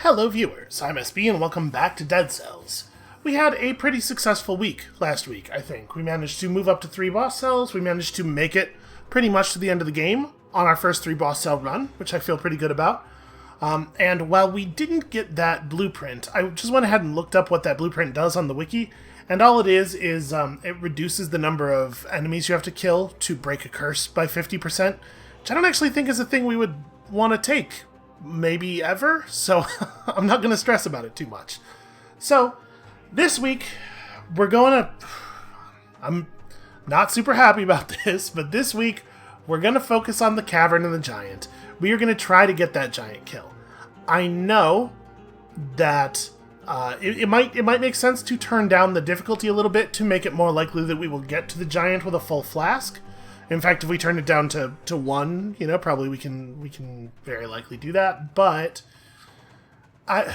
Hello viewers, I'm SB and welcome back to Dead Cells. We had a pretty successful week last week, I think. We managed to move up to 3 boss cells, we managed to make it pretty much to the end of the game on our first 3 boss cell run, which I feel pretty good about. And while we didn't get that blueprint, I just went ahead and looked up what that blueprint does on the wiki, and all it is it reduces the number of enemies you have to kill to break a curse by 50%, which I don't actually think is a thing we would want to take. Maybe ever, so I'm not going to stress about it too much. So, this week, I'm not super happy about this, but this week, we're going to focus on the cavern and the giant. We are going to try to get that giant kill. I know that it might make sense to turn down the difficulty a little bit to make it more likely that we will get to the giant with a full flask. In fact, if we turn it down to 1, probably we can very likely do that. But I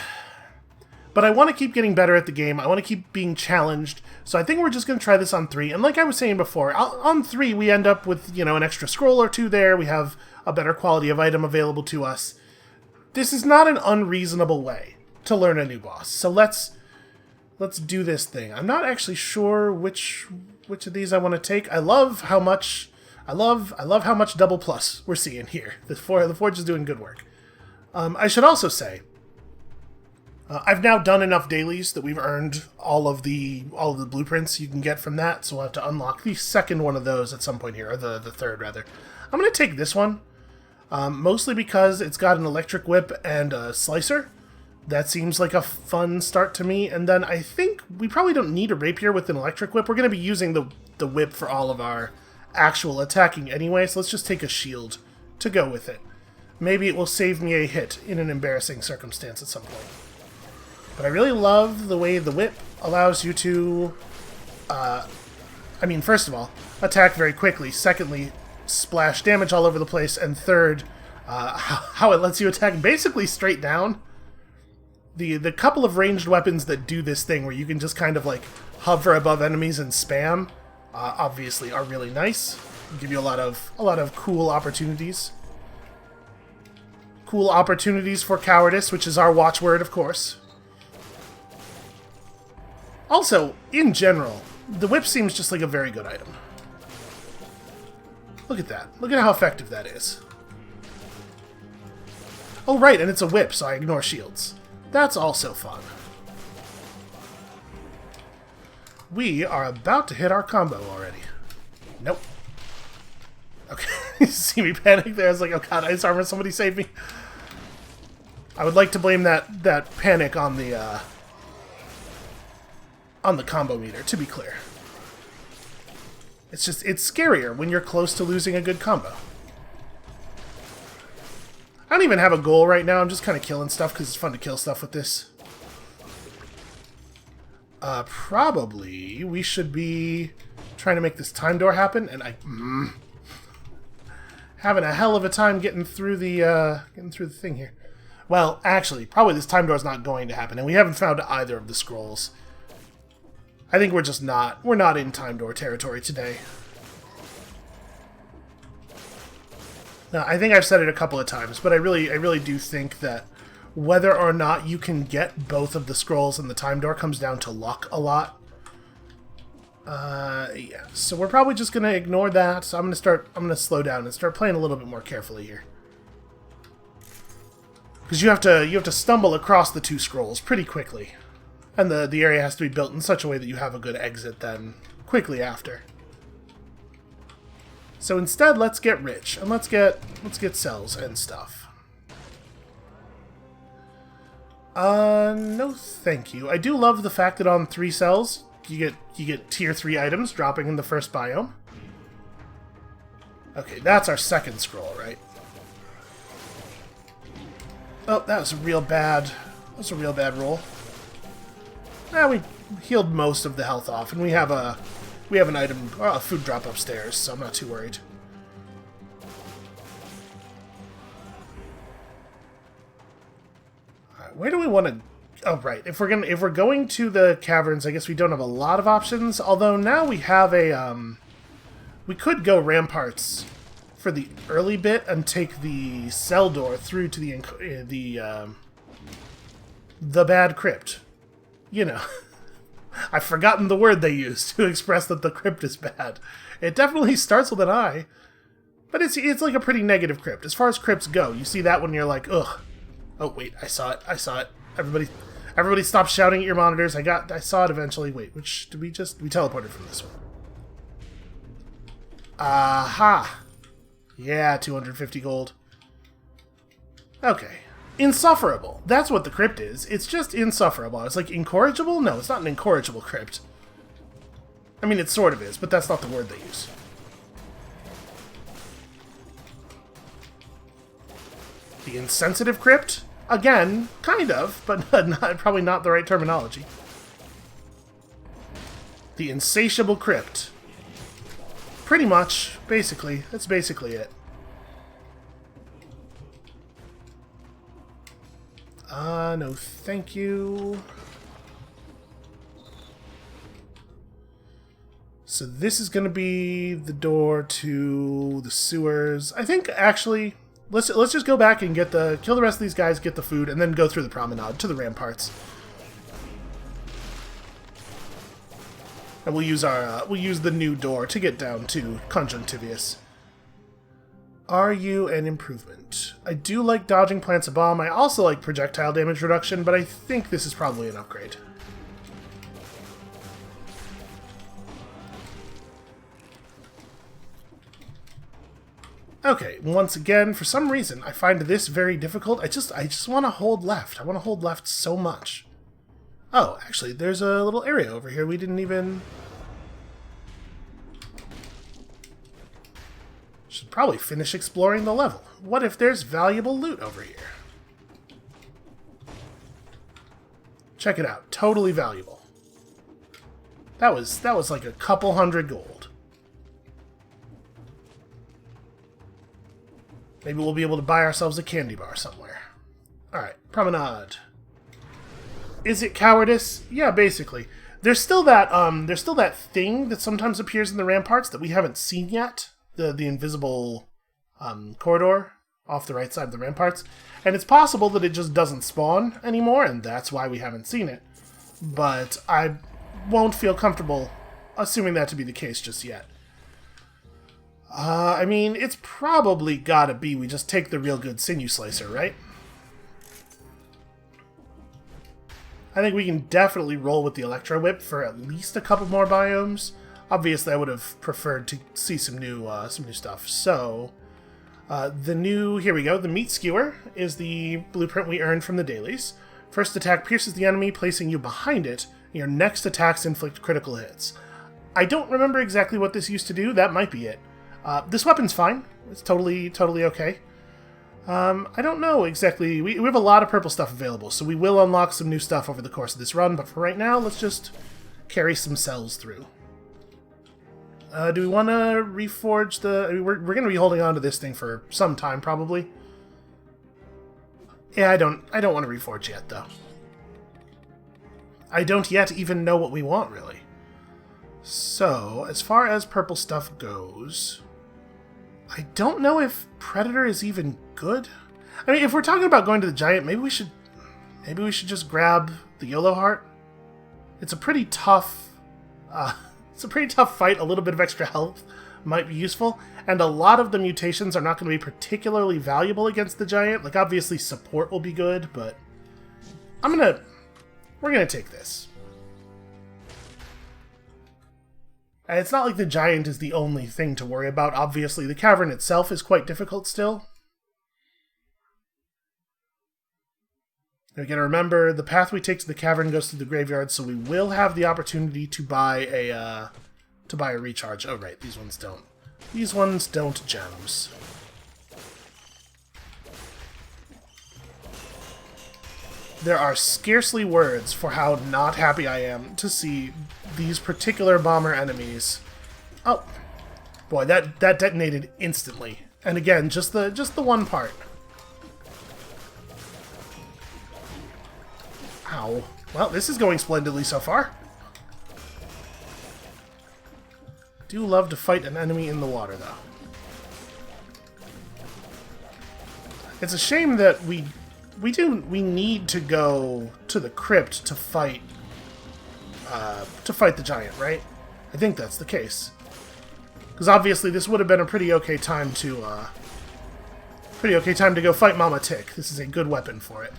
want to keep getting better at the game. I want to keep being challenged. So I think we're just going to try this on 3. And like I was saying before, on 3 we end up with, an extra scroll or 2 there. We have a better quality of item available to us. This is not an unreasonable way to learn a new boss. So let's do this thing. I'm not actually sure which of these I want to take. I love how much double plus we're seeing here. The Forge is doing good work. I should also say, I've now done enough dailies that we've earned all of the blueprints you can get from that, so we'll have to unlock the second one of those at some point here, or the third, rather. I'm going to take this one, mostly because it's got an electric whip and a slicer. That seems like a fun start to me, and then I think we probably don't need a rapier with an electric whip. We're going to be using the whip for all of our actual attacking anyway, so let's just take a shield to go with it. Maybe it will save me a hit in an embarrassing circumstance at some point. But I really love the way the whip allows you to, first of all, attack very quickly. Secondly, splash damage all over the place. And third, how it lets you attack basically straight down. The couple of ranged weapons that do this thing where you can just kind of like hover above enemies and spam, obviously are really nice. Give you a lot of cool opportunities. Cool opportunities for cowardice, which is our watchword, of course. Also, in general, the whip seems just like a very good item. Look at that. Look at how effective that is. Oh, right, and it's a whip, so I ignore shields. That's also fun. We are about to hit our combo already. Nope. Okay, you see me panic there? I was like, oh god, ice armor, somebody save me. I would like to blame that panic on the combo meter, to be clear. It's scarier when you're close to losing a good combo. I don't even have a goal right now, I'm just kind of killing stuff because it's fun to kill stuff with this. Probably we should be trying to make this time door happen, and having a hell of a time getting through the thing here. Well, actually, probably this time door is not going to happen, and we haven't found either of the scrolls. I think we're not in time door territory today. Now, I think I've said it a couple of times, but I really do think that whether or not you can get both of the scrolls in the time door comes down to luck a lot. Yeah. So we're probably just gonna ignore that. So I'm gonna slow down and start playing a little bit more carefully here. Because you have to stumble across the 2 scrolls pretty quickly. And the area has to be built in such a way that you have a good exit then quickly after. So instead, let's get rich and let's get cells and stuff. No thank you. I do love the fact that on 3 cells, you get tier 3 items dropping in the first biome. Okay, that's our second scroll, right? Oh, that was a real bad roll. We healed most of the health off, and we have an item, a food drop upstairs, so I'm not too worried. Where do we want to... Oh, right. If we're going to the caverns, I guess we don't have a lot of options. Although now we have a... we could go Ramparts for the early bit and take the cell door through to the the bad crypt. You know, I've forgotten the word they use to express that the crypt is bad. It definitely starts with an I, but it's like a pretty negative crypt. As far as crypts go, you see that when you're like, ugh. Oh, wait, I saw it. Everybody stop shouting at your monitors. I saw it eventually. Wait, which did we teleported from this one. Aha. Yeah, 250 gold. Okay. Insufferable. That's what the crypt is. It's just insufferable. It's like incorrigible? No, it's not an incorrigible crypt. I mean, it sort of is, but that's not the word they use. The insensitive crypt? Again, kind of, but probably not the right terminology. The insatiable crypt. Pretty much, basically. That's basically it. No thank you. So this is going to be the door to the sewers. I think, actually, let's just go back and kill the rest of these guys, get the food, and then go through the promenade to the ramparts. And we'll use the new door to get down to Conjunctivious. Are you an improvement? I do like dodging plants of bomb. I also like projectile damage reduction, but I think this is probably an upgrade. Okay, once again, for some reason, I find this very difficult. I just want to hold left. I want to hold left so much. Oh, actually, there's a little area over here we didn't even... Should probably finish exploring the level. What if there's valuable loot over here? Check it out. Totally valuable. That was like a couple hundred gold. Maybe we'll be able to buy ourselves a candy bar somewhere. Alright, promenade. Is it cowardice? Yeah, basically. There's still that thing that sometimes appears in the ramparts that we haven't seen yet. The invisible corridor off the right side of the ramparts. And it's possible that it just doesn't spawn anymore, and that's why we haven't seen it. But I won't feel comfortable assuming that to be the case just yet. I mean, it's probably gotta be we just take the real good sinew slicer, right? I think we can definitely roll with the electro whip for at least a couple more biomes. Obviously, I would have preferred to see some new stuff. So, here we go. The meat skewer is the blueprint we earned from the dailies. First attack pierces the enemy, placing you behind it. Your next attacks inflict critical hits. I don't remember exactly what this used to do. That might be it. This weapon's fine. It's totally okay. I don't know exactly. We have a lot of purple stuff available, so we will unlock some new stuff over the course of this run. But for right now, let's just carry some cells through. Do we want to reforge the... I mean, we're going to be holding on to this thing for some time, probably. Yeah, I don't want to reforge yet, though. I don't yet even know what we want, really. So, as far as purple stuff goes... I don't know if Predator is even good. I mean, if we're talking about going to the Giant, maybe we should just grab the YOLO Heart. It's a pretty tough... It's a pretty tough fight. A little bit of extra health might be useful. And a lot of the mutations are not going to be particularly valuable against the Giant. Like, obviously, support will be good, but... we're going to take this. And it's not like the Giant is the only thing to worry about. Obviously, the cavern itself is quite difficult still. We gotta remember, the path we take to the cavern goes through the graveyard, so we will have the opportunity to buy a recharge. Oh, right, these ones don't. These ones don't gems. There are scarcely words for how not happy I am to see these particular bomber enemies. Oh, boy, that detonated instantly. And again, just the one part. Ow. Well, this is going splendidly so far. Do love to fight an enemy in the water, though. It's a shame that we we need to go to the crypt to fight the giant, right? I think that's the case. Because obviously this would have been a pretty okay time to go fight Mama Tick. This is a good weapon for it.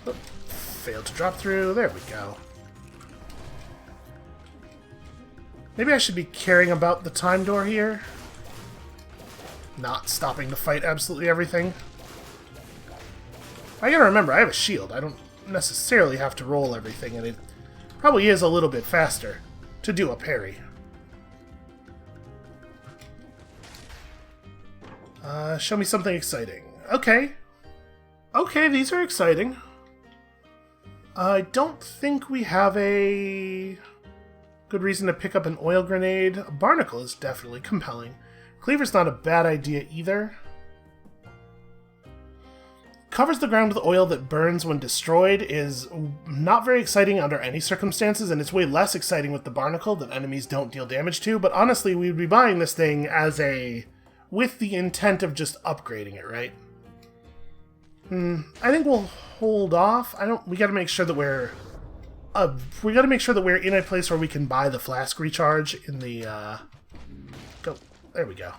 Oh, failed to drop through. There we go. Maybe I should be caring about the time door here. Not stopping to fight absolutely everything. I gotta remember, I have a shield. I don't necessarily have to roll everything, and it probably is a little bit faster to do a parry. Show me something exciting. Okay. Okay, these are exciting. I don't think we have a good reason to pick up an oil grenade. A barnacle is definitely compelling. Cleaver's not a bad idea either. Covers the ground with oil that burns when destroyed is not very exciting under any circumstances, and it's way less exciting with the barnacle that enemies don't deal damage to, but honestly, we would be buying this thing as with the intent of just upgrading it, right? I think we'll hold off. We gotta make sure that we're in a place where we can buy the flask recharge in the, there we go.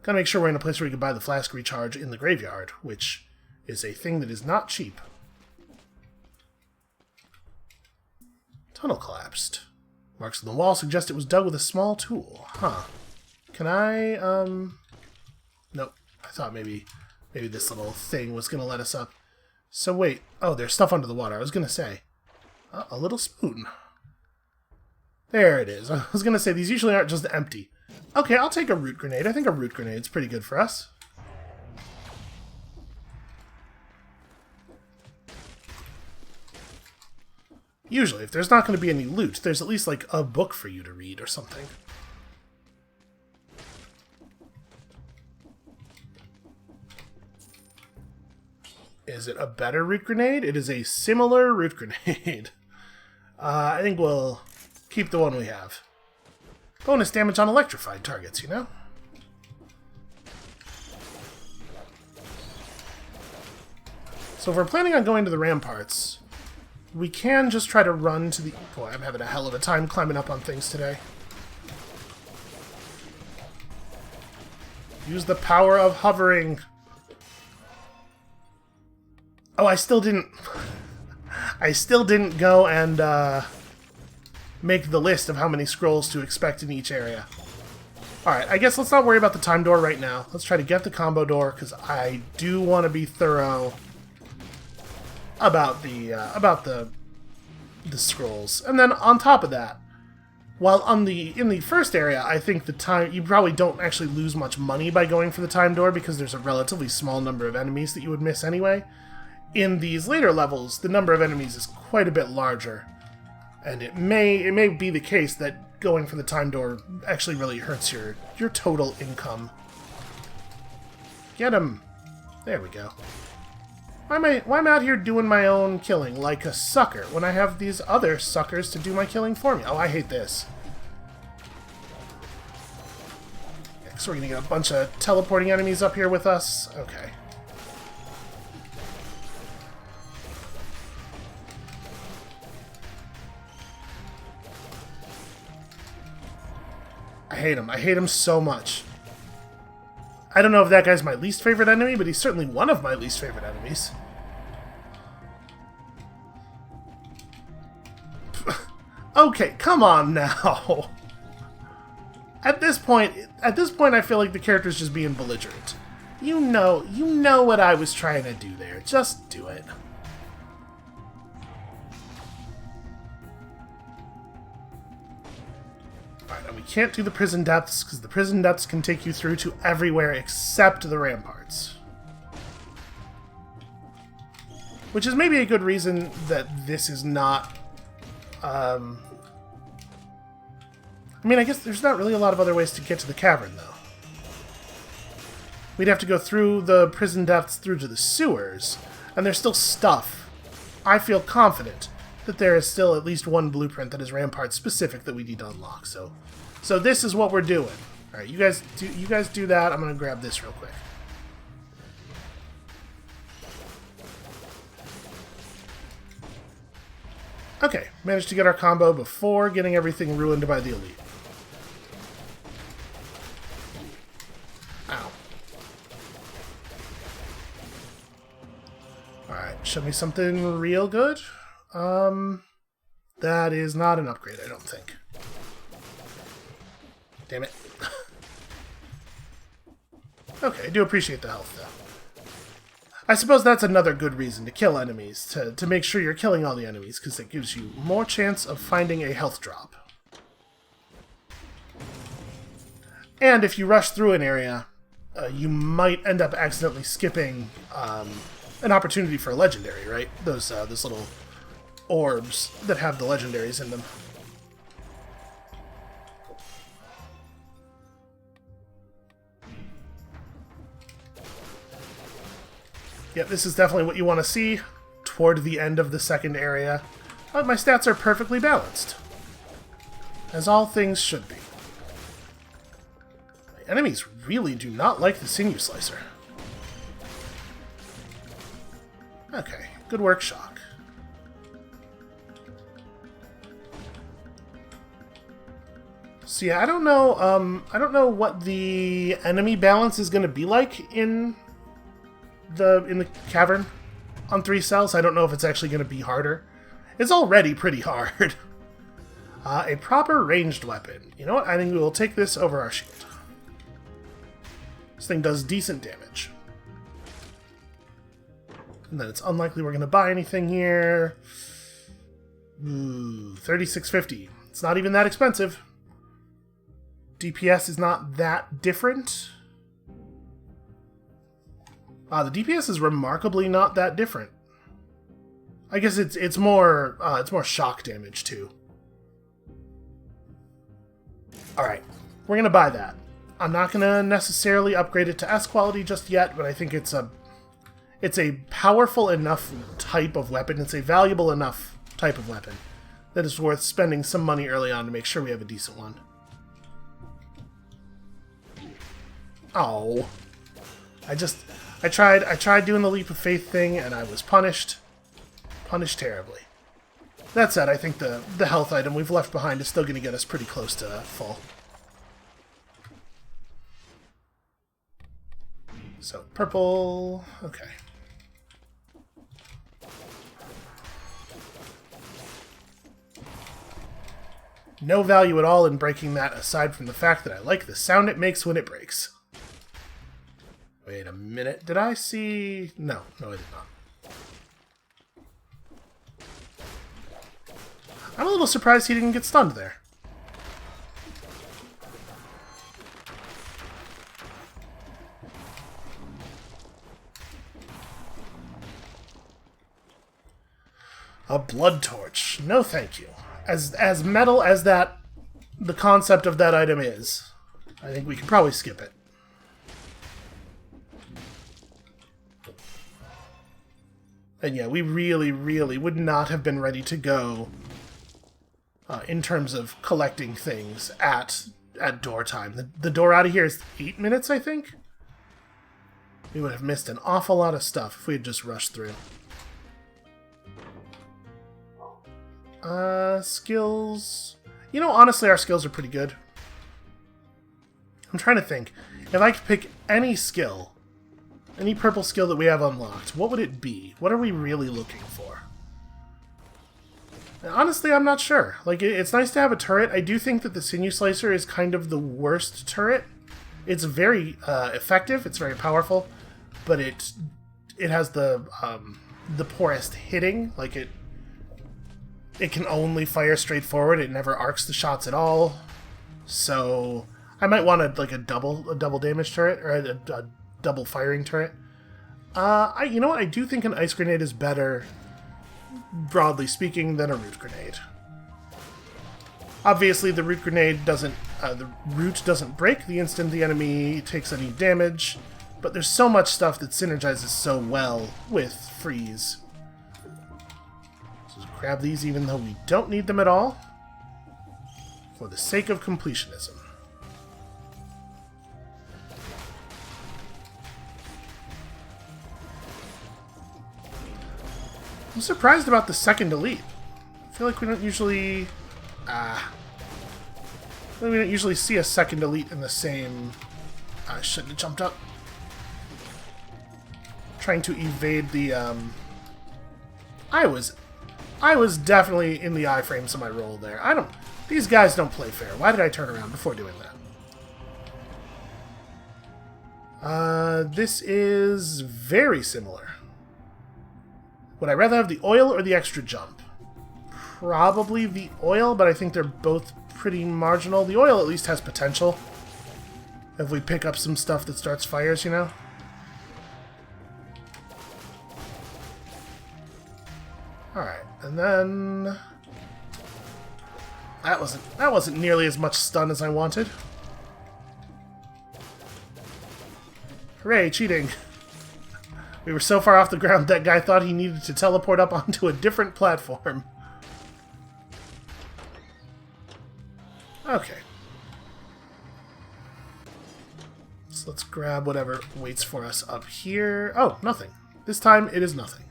Gotta make sure we're in a place where we can buy the flask recharge in the graveyard, which is a thing that is not cheap. Tunnel collapsed. Marks on the wall suggest it was dug with a small tool. Huh. Can I, nope. I thought maybe this little thing was gonna let us up. So wait. Oh, there's stuff under the water. I was gonna say. A little spoon. There it is. I was gonna say, these usually aren't just empty. Okay, I'll take a root grenade. I think a root grenade's pretty good for us. Usually, if there's not going to be any loot, there's at least, like, a book for you to read or something. Is it a better root grenade? It is a similar root grenade. I think we'll keep the one we have. Bonus damage on electrified targets, you know? So if we're planning on going to the Ramparts, we can just try to run to the... Boy, I'm having a hell of a time climbing up on things today. Use the power of hovering. Oh, I still didn't go and make the list of how many scrolls to expect in each area. Alright, I guess let's not worry about the time door right now. Let's try to get the combo door, because I do want to be thorough about the scrolls. And then on top of that, while in the first area, I think you probably don't actually lose much money by going for the time door, because there's a relatively small number of enemies that you would miss anyway. In these later levels, the number of enemies is quite a bit larger, and it may be the case that going for the time door actually really hurts your total income. Get him! There we go. Why am I out here doing my own killing like a sucker when I have these other suckers to do my killing for me? Oh, I hate this. Yeah, so we're gonna get a bunch of teleporting enemies up here with us? Okay. I hate him. I hate him so much. I don't know if that guy's my least favorite enemy, but he's certainly one of my least favorite enemies. Okay, come on now. At this point, I feel like the character's just being belligerent. You know what I was trying to do there. Just do it. We can't do the prison depths, because the prison depths can take you through to everywhere except the Ramparts. Which is maybe a good reason that this is not... I mean, I guess there's not really a lot of other ways to get to the cavern, though. We'd have to go through the prison depths through to the sewers, and there's still stuff. I feel confident that there is still at least one blueprint that is Rampart specific that we need to unlock, So this is what we're doing. Alright, you guys do that. I'm gonna grab this real quick. Okay, managed to get our combo before getting everything ruined by the elite. Ow. Alright, show me something real good. That is not an upgrade, I don't think. Damn it. Okay, I do appreciate the health, though. I suppose that's another good reason to kill enemies, to make sure you're killing all the enemies, because it gives you more chance of finding a health drop. And if you rush through an area, you might end up accidentally skipping an opportunity for a legendary, right? Those little orbs that have the legendaries in them. Yep, this is definitely what you want to see toward the end of the second area. But my stats are perfectly balanced, as all things should be. My enemies really do not like the sinew slicer. Okay, good work, Shock. So yeah, I don't know what the enemy balance is going to be like in the cavern on 3 cells. I don't know if it's actually going to be harder. It's already pretty hard. A proper ranged weapon. You know what? I think we will take this over our shield. This thing does decent damage. And then it's unlikely we're going to buy anything here. Ooh, 3650. It's not even that expensive. DPS is not that different. The DPS is remarkably not that different. I guess it's more shock damage too. All right, we're gonna buy that. I'm not gonna necessarily upgrade it to S quality just yet, but I think it's a powerful enough type of weapon. It's a valuable enough type of weapon that is worth spending some money early on to make sure we have a decent one. Oh, I tried doing the leap of faith thing, and I was punished. Punished terribly. That said, I think the health item we've left behind is still going to get us pretty close to full. So, purple... okay. No value at all in breaking that, aside from the fact that I like the sound it makes when it breaks. Wait a minute, did I see... No, I did not. I'm a little surprised he didn't get stunned there. A blood torch. No thank you. As metal as the concept of that item is, I think we can probably skip it. And yeah, we really, really would not have been ready to go in terms of collecting things at door time. The door out of here is 8 minutes, I think? We would have missed an awful lot of stuff if we had just rushed through. Skills... You know, honestly, our skills are pretty good. I'm trying to think. If I could pick any skill... Any purple skill that we have unlocked, what would it be? What are we really looking for? And honestly, I'm not sure. Like, it's nice to have a turret. I do think that the Sinew Slicer is kind of the worst turret. It's very effective, it's very powerful, but it has the poorest hitting. Like, it can only fire straight forward. It never arcs the shots at all. So I might want a double damage turret, or a double firing turret. You know what? I do think an ice grenade is better, broadly speaking, than a root grenade. Obviously, the root grenade doesn't. The root doesn't break the instant the enemy takes any damage, but there's so much stuff that synergizes so well with freeze. So grab these, even though we don't need them at all, for the sake of completionism. I'm surprised about the second elite. I feel like we don't usually... we don't usually see a second elite in the same... I shouldn't have jumped up. Trying to evade the... I was definitely in the iframes of my roll there. These guys don't play fair. Why did I turn around before doing that? This is very similar. Would I rather have the oil or the extra jump? Probably the oil, but I think they're both pretty marginal. The oil at least has potential. If we pick up some stuff that starts fires, you know? Alright, and then... That wasn't nearly as much stun as I wanted. Hooray, cheating. We were so far off the ground that guy thought he needed to teleport up onto a different platform. Okay. So let's grab whatever waits for us up here. Oh, nothing. This time it is nothing.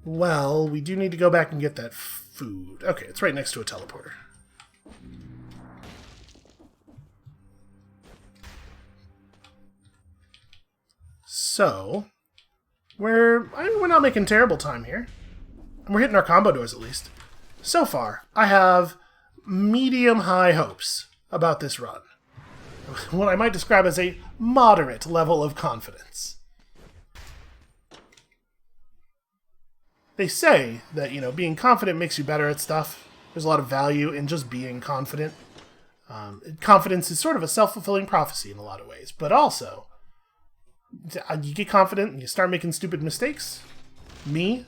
Well, we do need to go back and get that food. Okay, it's right next to a teleporter. So, we're not making terrible time here. And we're hitting our combo doors at least. So far, I have medium-high hopes about this run. What I might describe as a moderate level of confidence. They say that, you know, being confident makes you better at stuff. There's a lot of value in just being confident. Confidence is sort of a self-fulfilling prophecy in a lot of ways, but also... You get confident and you start making stupid mistakes. I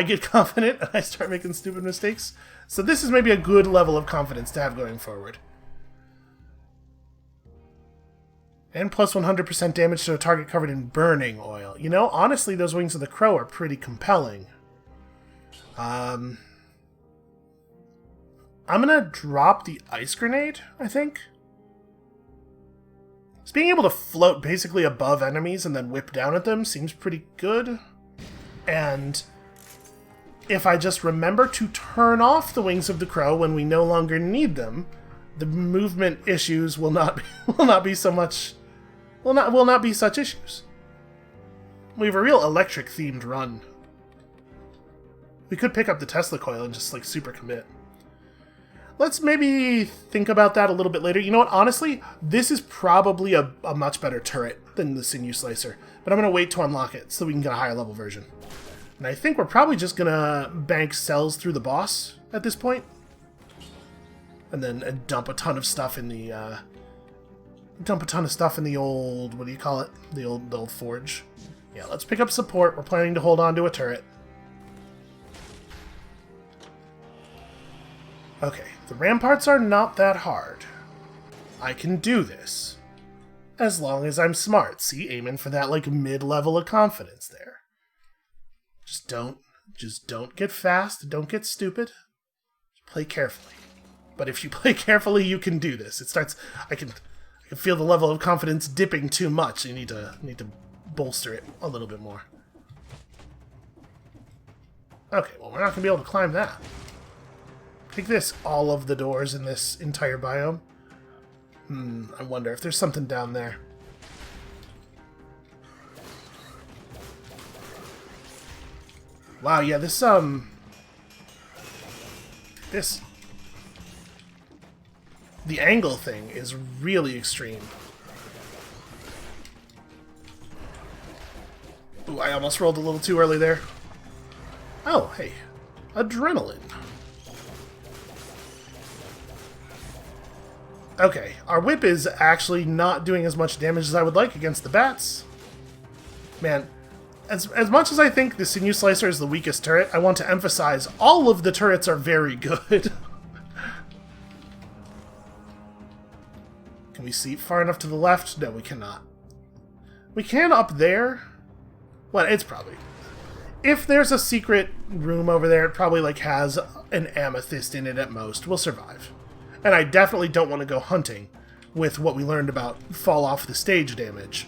get confident and I start making stupid mistakes. So this is maybe a good level of confidence to have going forward. And plus 100% damage to a target covered in burning oil. You know, honestly, those Wings of the Crow are pretty compelling. I'm gonna drop the ice grenade, I think. So being able to float basically above enemies and then whip down at them seems pretty good. And if I just remember to turn off the Wings of the Crow when we no longer need them, the movement issues will not be so much... will not be such issues. We have a real electric themed run. We could pick up the Tesla coil and just like super commit. Let's maybe think about that a little bit later. You know what? Honestly, this is probably a much better turret than the Sinew Slicer. But I'm going to wait to unlock it so we can get a higher level version. And I think we're probably just going to bank cells through the boss at this point. And then dump a ton of stuff in the... old... what do you call it? The old forge. Yeah, let's pick up support. We're planning to hold on to a turret. Okay, the ramparts are not that hard. I can do this. As long as I'm smart. See, aiming for that, like, mid-level of confidence there. Just don't get fast. Don't get stupid. Play carefully. But if you play carefully, you can do this. It starts... I can feel the level of confidence dipping too much. You need to bolster it a little bit more. Okay, well, we're not going to be able to climb that. Take this, all of the doors in this entire biome. I wonder if there's something down there. Wow, yeah, this... The angle thing is really extreme. Ooh, I almost rolled a little too early there. Oh, hey. Adrenaline. Okay, our whip is actually not doing as much damage as I would like against the bats. Man, as much as I think the Sinew Slicer is the weakest turret, I want to emphasize all of the turrets are very good. Can we see far enough to the left? No, we cannot. We can up there. Well, it's probably... If there's a secret room over there, it probably like has an amethyst in it at most. We'll survive. And I definitely don't want to go hunting with what we learned about fall off the stage damage.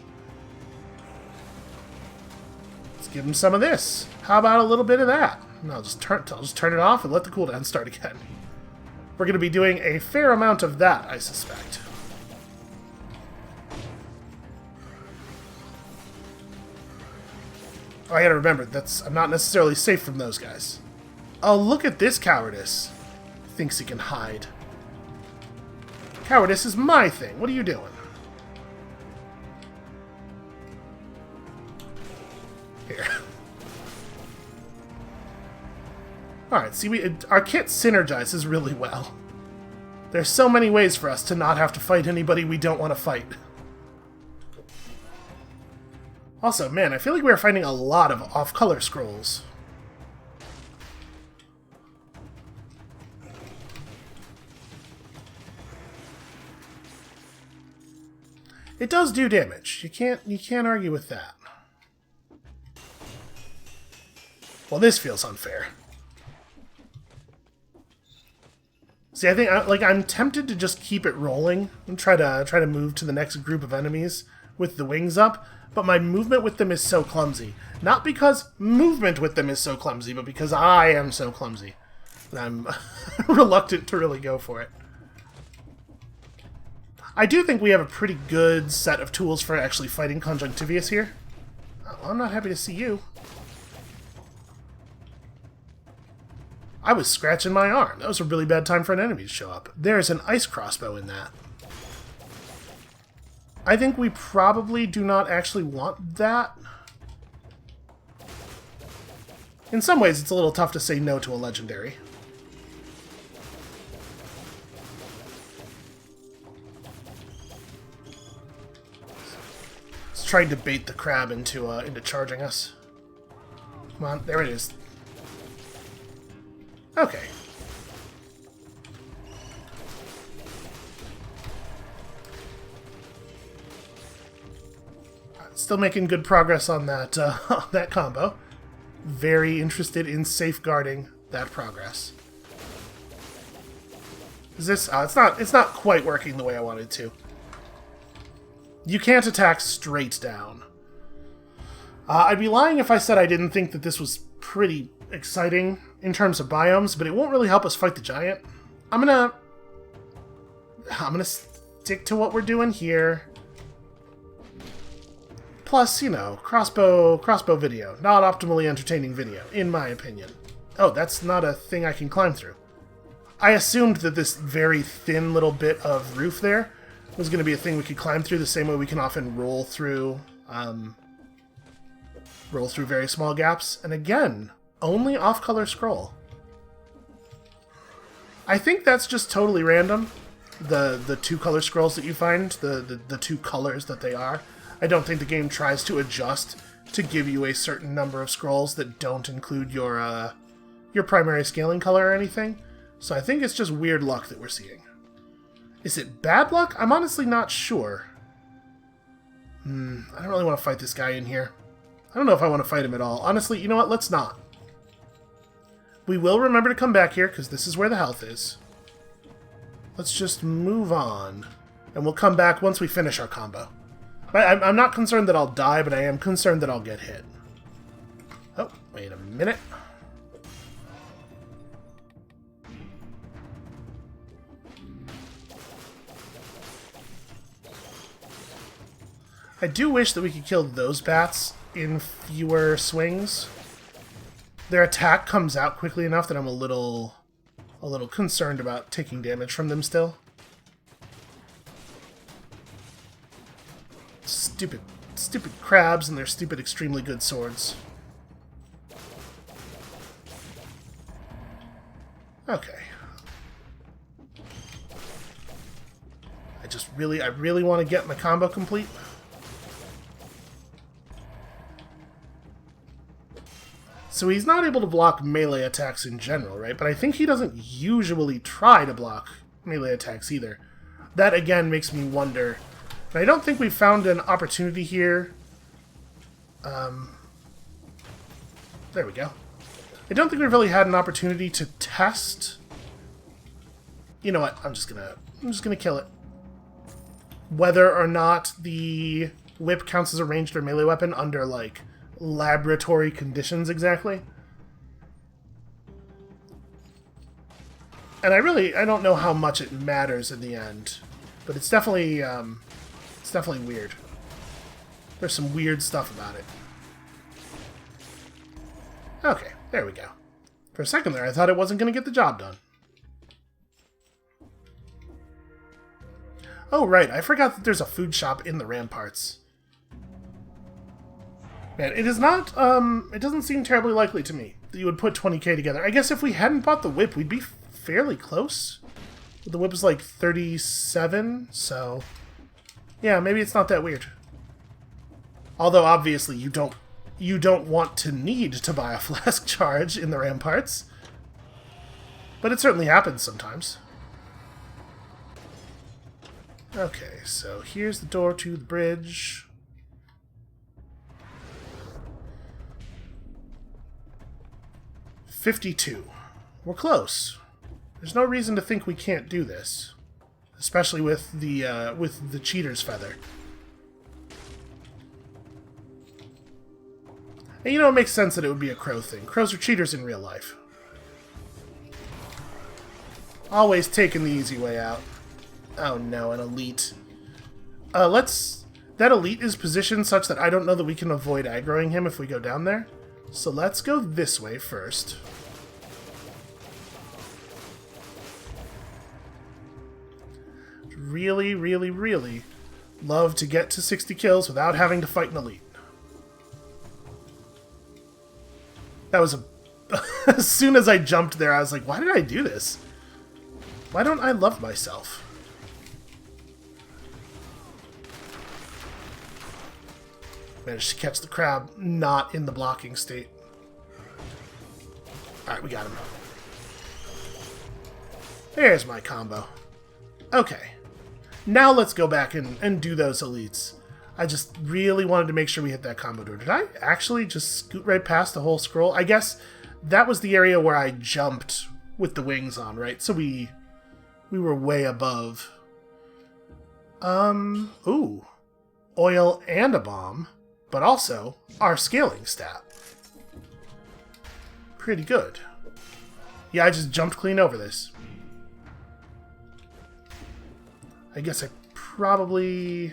Let's give him some of this. How about a little bit of that? And I'll just turn it off and let the cooldown start again. We're going to be doing a fair amount of that, I suspect. Oh, I gotta remember, I'm not necessarily safe from those guys. Oh, look at this cowardice. Thinks he can hide. Cowardice is my thing. What are you doing? Here. Alright, see, our kit synergizes really well. There's so many ways for us to not have to fight anybody we don't want to fight. Also, man, I feel like we're finding a lot of off-color scrolls. It does do damage. You can't argue with that. Well, this feels unfair. See, I think I'm tempted to just keep it rolling and try to move to the next group of enemies with the wings up, but my movement with them is so clumsy. Not because movement with them is so clumsy, but because I am so clumsy. And I'm reluctant to really go for it. I do think we have a pretty good set of tools for actually fighting Conjunctivious here. Oh, I'm not happy to see you. I was scratching my arm. That was a really bad time for an enemy to show up. There's an ice crossbow in that. I think we probably do not actually want that. In some ways, it's a little tough to say no to a legendary. It's trying to bait the crab into charging us. Come on, there it is. Okay. Still making good progress on that that combo. Very interested in safeguarding that progress. Is this? It's not quite working the way I wanted to. You can't attack straight down. I'd be lying if I said I didn't think that this was pretty exciting in terms of biomes, but it won't really help us fight the giant. I'm gonna stick to what we're doing here. Plus, you know, crossbow video. Not optimally entertaining video, in my opinion. Oh, that's not a thing I can climb through. I assumed that this very thin little bit of roof there was going to be a thing we could climb through the same way we can often roll through very small gaps. And again, only off-color scroll. I think that's just totally random. The two color scrolls that you find, the two colors that they are. I don't think the game tries to adjust to give you a certain number of scrolls that don't include your primary scaling color or anything. So I think it's just weird luck that we're seeing. Is it bad luck? I'm honestly not sure. I don't really want to fight this guy in here. I don't know if I want to fight him at all. Honestly, you know what? Let's not. We will remember to come back here, because this is where the health is. Let's just move on. And we'll come back once we finish our combo. I'm not concerned that I'll die, but I am concerned that I'll get hit. Oh, wait a minute. I do wish that we could kill those bats in fewer swings. Their attack comes out quickly enough that I'm a little concerned about taking damage from them still. Stupid crabs and their stupid, extremely good swords. Okay. I really want to get my combo complete. So he's not able to block melee attacks in general, right? But I think he doesn't usually try to block melee attacks either. That, again, makes me wonder. And I don't think we've found an opportunity here. There we go. I don't think we've really had an opportunity to test. You know what? I'm just gonna kill it. Whether or not the whip counts as a ranged or melee weapon under, like, laboratory conditions exactly. And I don't know how much it matters in the end, but it's definitely weird. There's some weird stuff about it. Okay, there we go. For a second there, I thought it wasn't going to get the job done. Oh, right, I forgot that there's a food shop in the Ramparts. Man, it is not, it doesn't seem terribly likely to me that you would put 20k together. I guess if we hadn't bought the whip, we'd be fairly close. The whip is like 37, so... yeah, maybe it's not that weird. Although, obviously, you don't want to need to buy a flask charge in the Ramparts. But it certainly happens sometimes. Okay, so here's the door to the bridge. $52. We're close. There's no reason to think we can't do this. Especially with the cheater's feather. And you know, it makes sense that it would be a crow thing. Crows are cheaters in real life. Always taking the easy way out. Oh no, an elite. That elite is positioned such that I don't know that we can avoid aggroing him if we go down there. So let's go this way first. Really, really, really love to get to 60 kills without having to fight an elite. That was a... as soon as I jumped there, I was like, why did I do this? Why don't I love myself? Managed to catch the crab, not in the blocking state. Alright, we got him. There's my combo. Okay. Now let's go back and do those elites. I just really wanted to make sure we hit that combo door. Did I actually just scoot right past the whole scroll? I guess that was the area where I jumped with the wings on, right? So we were way above. Ooh. Oil and a bomb, but also our scaling stat. Pretty good. Yeah, I just jumped clean over this. I guess I probably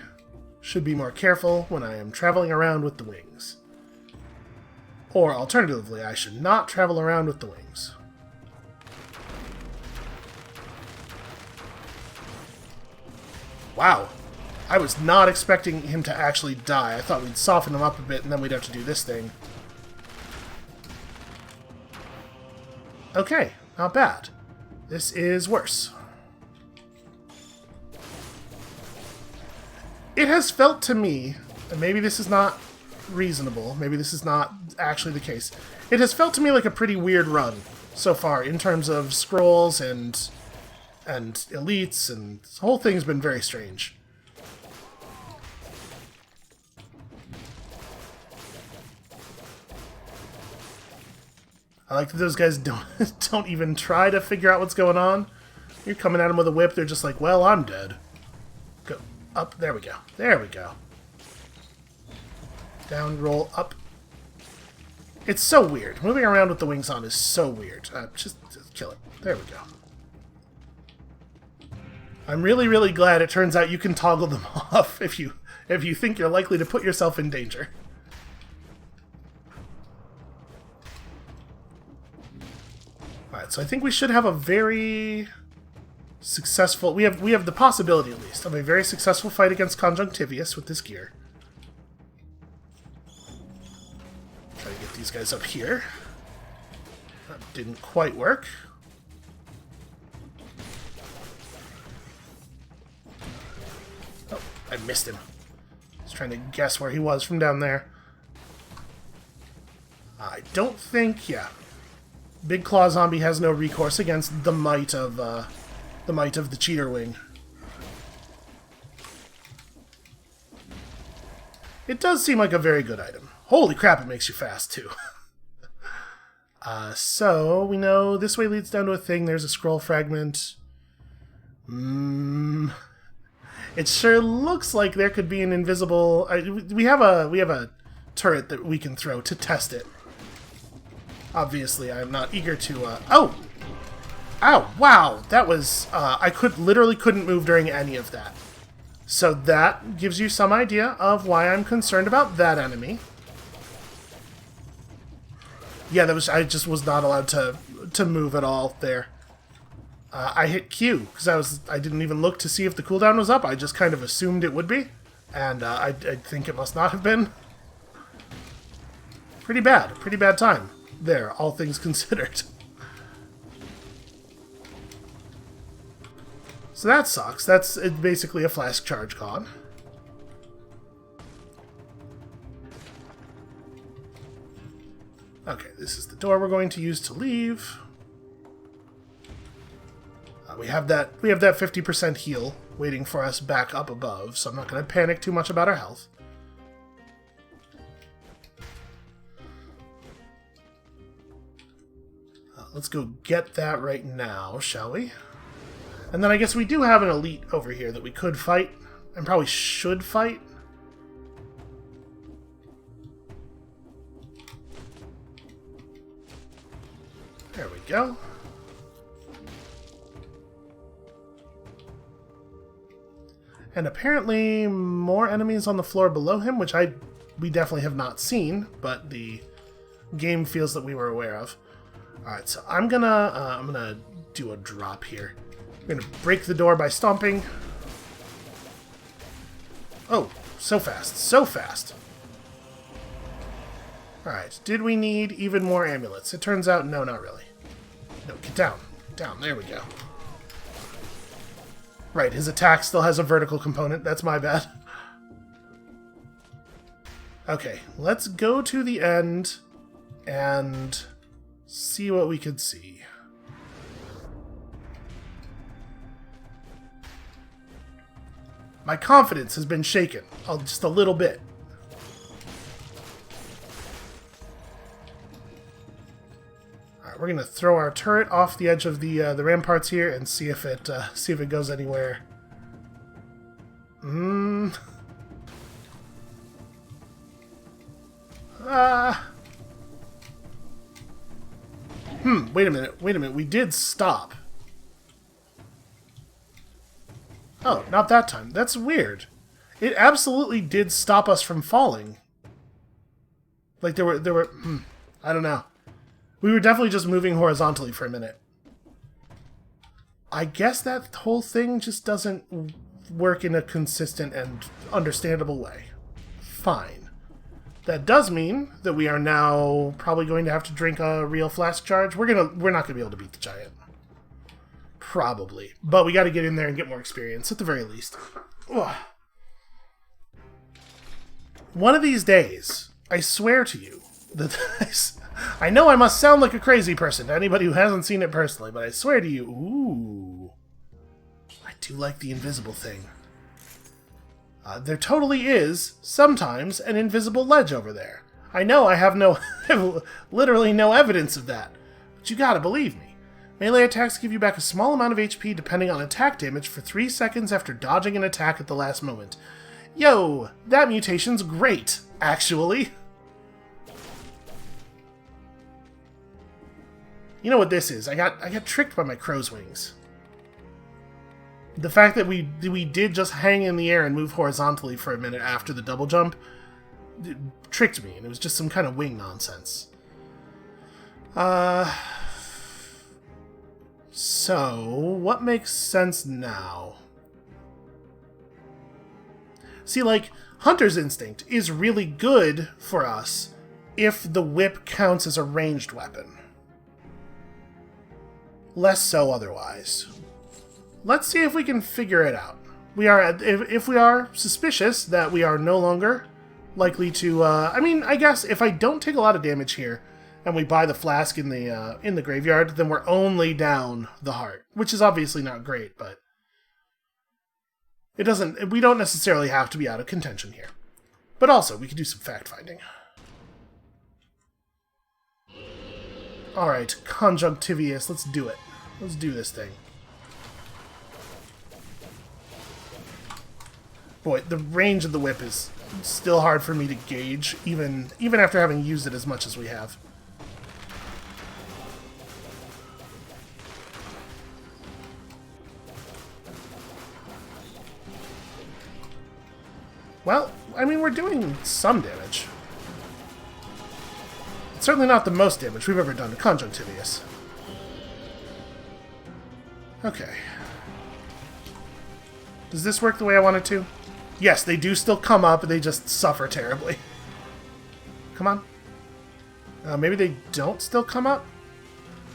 should be more careful when I am traveling around with the wings. Or alternatively, I should not travel around with the wings. Wow. I was not expecting him to actually die. I thought we'd soften him up a bit and then we'd have to do this thing. Okay, not bad. This is worse. It has felt to me, and maybe this is not reasonable, maybe this is not actually the case, it has felt to me like a pretty weird run so far in terms of scrolls and elites, and the whole thing's been very strange. I like that those guys don't even try to figure out what's going on. You're coming at them with a whip, they're just like, well, I'm dead. Go up, there we go. There we go. Down, roll, up. It's so weird. Moving around with the wings on is so weird. Just kill it. There we go. I'm really, really glad it turns out you can toggle them off if you think you're likely to put yourself in danger. Alright, so I think we should have a very successful... We have the possibility, at least, of a very successful fight against Conjunctivious with this gear. Try to get these guys up here. That didn't quite work. Oh, I missed him. I was trying to guess where he was from down there. I don't think... yeah. Big Claw Zombie has no recourse against the might of the cheater wing. It does seem like a very good item. Holy crap, it makes you fast too. So we know this way leads down to a thing. There's a scroll fragment. It sure looks like there could be an invisible. We have a turret that we can throw to test it. Obviously, I'm not eager to... oh! Ow, wow, that was, I literally couldn't move during any of that. So that gives you some idea of why I'm concerned about that enemy. Yeah, I just was not allowed to move at all there. I hit Q, because I didn't even look to see if the cooldown was up, I just kind of assumed it would be. And I think it must not have been. Pretty bad time there, all things considered. So that sucks. It's basically a flask charge gone. Okay, this is the door we're going to use to leave. We have that 50% heal waiting for us back up above, so I'm not going to panic too much about our health. Let's go get that right now, shall we? And then I guess we do have an elite over here that we could fight, and probably should fight. There we go. And apparently more enemies on the floor below him, which we definitely have not seen, but the game feels that we were aware of. Alright, so I'm gonna do a drop here. We're gonna break the door by stomping. Oh, so fast, so fast. Alright, did we need even more amulets? It turns out, no, not really. No, get down. Down, there we go. Right, his attack still has a vertical component. That's my bad. Okay, let's go to the end and see what we could see. My confidence has been shaken, just a little bit. Alright, we're gonna throw our turret off the edge of the ramparts here and see if it goes anywhere. Wait a minute, we did stop. Oh, not that time. That's weird. It absolutely did stop us from falling. Like there were I don't know. We were definitely just moving horizontally for a minute. I guess that whole thing just doesn't work in a consistent and understandable way. Fine. That does mean that we are now probably going to have to drink a real flask charge. We're not going to be able to beat the giant. Probably. But we got to get in there and get more experience, at the very least. Ugh. One of these days, I swear to you, that I know I must sound like a crazy person to anybody who hasn't seen it personally, but I swear to you, ooh, I do like the invisible thing. There totally is, sometimes, an invisible ledge over there. I know I have literally no evidence of that, but you gotta believe me. Melee attacks give you back a small amount of HP depending on attack damage for 3 seconds after dodging an attack at the last moment. Yo, that mutation's great, actually. You know what this is? I got tricked by my crow's wings. The fact that we did just hang in the air and move horizontally for a minute after the double jump tricked me, and it was just some kind of wing nonsense. So, what makes sense now? See, like, Hunter's Instinct is really good for us if the whip counts as a ranged weapon. Less so otherwise. Let's see if we can figure it out. If we are suspicious that we are no longer likely to, I guess if I don't take a lot of damage here, and we buy the flask in the graveyard, then we're only down the heart, which is obviously not great, but we don't necessarily have to be out of contention here. But also, we could do some fact-finding. Alright, Conjunctivious, let's do it. Let's do this thing. Boy, the range of the whip is still hard for me to gauge, even after having used it as much as we have. Well, I mean, we're doing some damage. It's certainly not the most damage we've ever done to Conjunctivious. Okay. Does this work the way I want it to? Yes, they do still come up, they just suffer terribly. Come on. Maybe they don't still come up?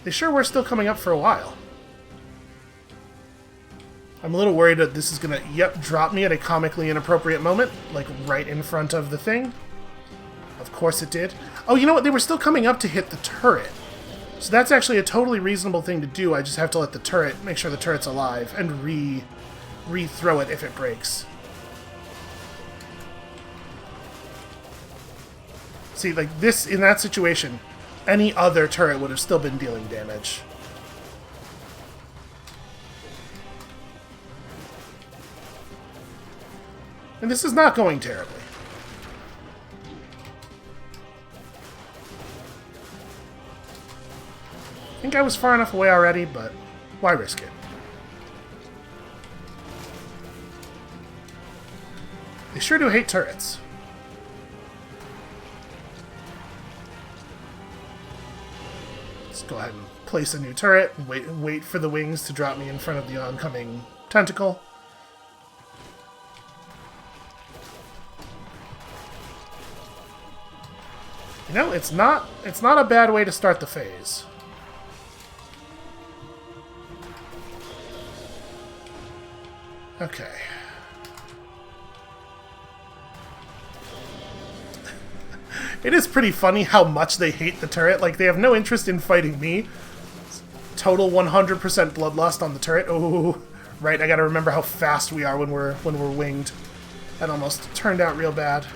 They sure were still coming up for a while. I'm a little worried that this is gonna, drop me at a comically inappropriate moment, like right in front of the thing. Of course it did. Oh, you know what? They were still coming up to hit the turret. So that's actually a totally reasonable thing to do. I just have to let the turret, make sure the turret's alive, and re-throw it if it breaks. See, like this, in that situation, any other turret would have still been dealing damage. And this is not going terribly. I think I was far enough away already, but why risk it? They sure do hate turrets. Let's go ahead and place a new turret and wait for the wings to drop me in front of the oncoming tentacle. You know, it's not a bad way to start the phase. Okay. It is pretty funny how much they hate the turret. Like, they have no interest in fighting me. Total 100% bloodlust on the turret. Oh, right, I gotta remember how fast we are when we're winged. That almost turned out real bad.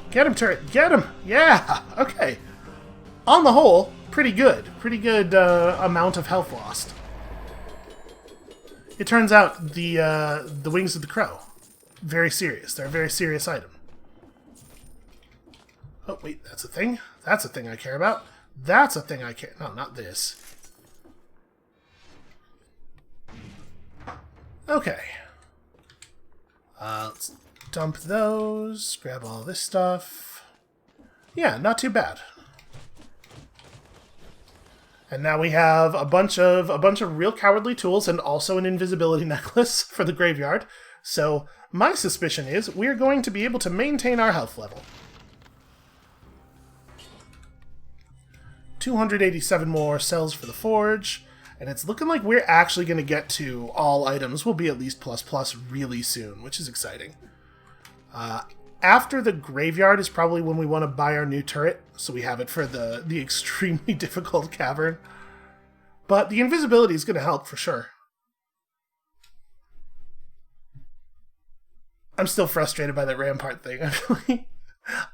Get him, turret! Get him! Yeah! Okay. On the whole, pretty good. Pretty good amount of health lost. It turns out the wings of the crow, very serious. They're a very serious item. Oh, wait, that's a thing? That's a thing I care about. That's a thing I care... No, not this. Okay. Let's dump those, grab all this stuff. Yeah, not too bad. And now we have a bunch of real cowardly tools and also an invisibility necklace for the graveyard. So my suspicion is we're going to be able to maintain our health level. 287 more cells for the forge, and it's looking like we're actually going to get to all items will be at least ++ really soon, which is exciting. After the graveyard is probably when we want to buy our new turret, so we have it for the extremely difficult cavern. But the invisibility is going to help for sure. I'm still frustrated by that rampart thing.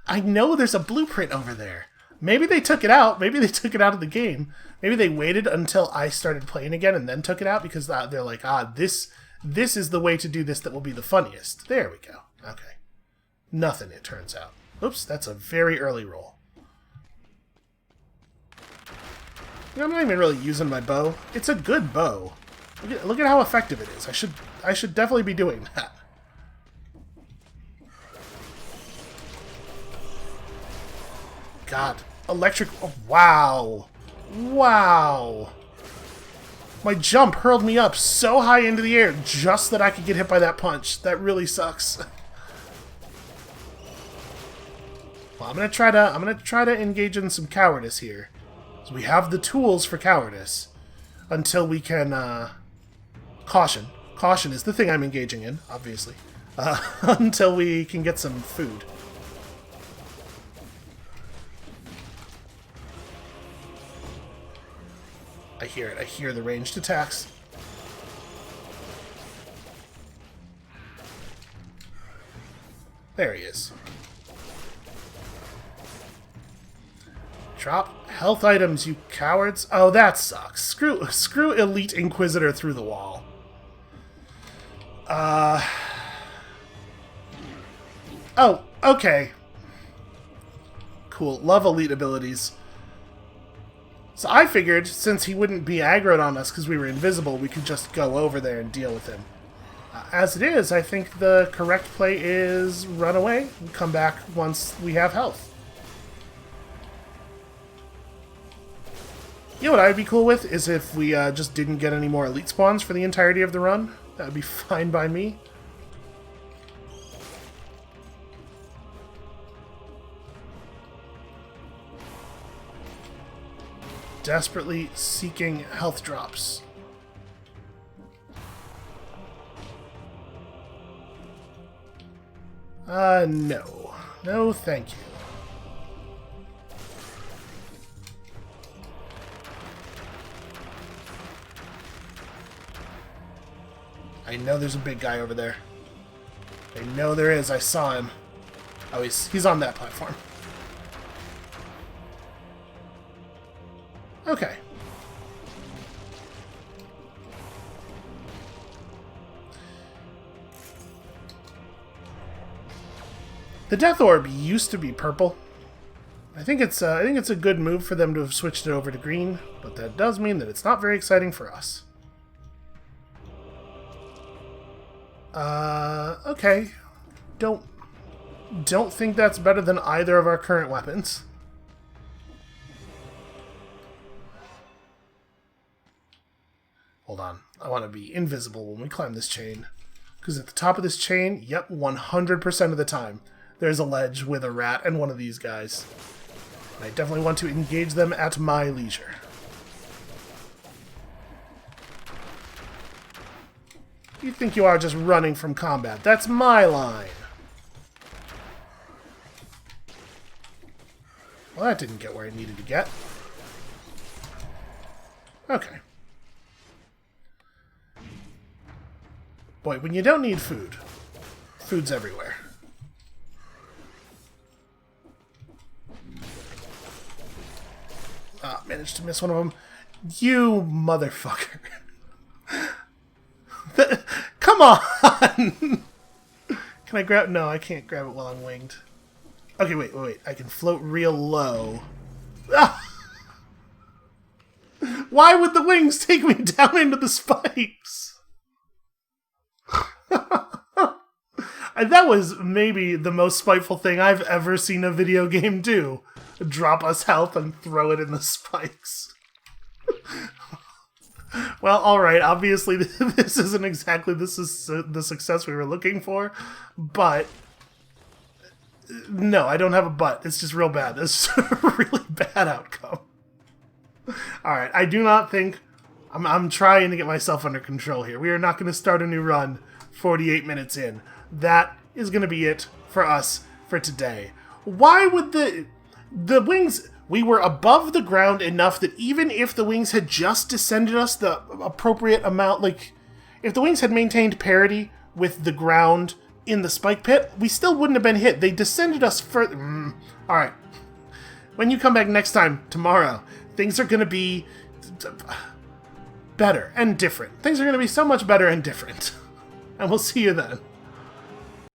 I know there's a blueprint over there. Maybe they took it out. Maybe they took it out of the game. Maybe they waited until I started playing again and then took it out because they're like, this is the way to do this that will be the funniest. There we go. Okay. Nothing, it turns out. Oops, that's a very early roll. You know, I'm not even really using my bow. It's a good bow. Look at how effective it is. I should definitely be doing that. God, electric... Oh, wow. Wow. My jump hurled me up so high into the air just that I could get hit by that punch. That really sucks. Well, I'm gonna try to engage in some cowardice here. So we have the tools for cowardice until we can caution. Caution is the thing I'm engaging in, obviously. Until we can get some food. I hear it. I hear the ranged attacks. There he is. Drop health items, you cowards. Oh, that sucks. Screw Elite Inquisitor through the wall. Oh, okay. Cool. Love elite abilities. So I figured, since he wouldn't be aggroed on us because we were invisible, we could just go over there and deal with him. As it is, I think the correct play is run away and come back once we have health. You know what I'd be cool with is if we just didn't get any more elite spawns for the entirety of the run. That would be fine by me. Desperately seeking health drops. No. No, thank you. I know there's a big guy over there. I know there is. I saw him. Oh, he's on that platform. Okay. The Death Orb used to be purple. I think it's a good move for them to have switched it over to green, but that does mean that it's not very exciting for us. Okay. Don't think that's better than either of our current weapons. Hold on. I want to be invisible when we climb this chain. Because at the top of this chain, yep, 100% of the time, there's a ledge with a rat and one of these guys. And I definitely want to engage them at my leisure. You think you are just running from combat. That's my line. Well, that didn't get where it needed to get. Okay. Boy, when you don't need food, food's everywhere. Ah, managed to miss one of them. You motherfucker. Come on! Can I grab... No, I can't grab it while I'm winged. Okay, wait. I can float real low. Ah! Why would the wings take me down into the spikes? That was maybe the most spiteful thing I've ever seen a video game do. Drop us health and throw it in the spikes. Well, alright, obviously this isn't exactly the success we were looking for, but... No, I don't have a but. It's just real bad. This is a really bad outcome. Alright, I do not think... I'm trying to get myself under control here. We are not going to start a new run 48 minutes in. That is going to be it for us for today. Why would the wings... We were above the ground enough that even if the wings had just descended us the appropriate amount, like, if the wings had maintained parity with the ground in the spike pit, we still wouldn't have been hit. They descended us further. Alright. When you come back next time, tomorrow, things are going to be better and different. Things are going to be so much better and different. And we'll see you then.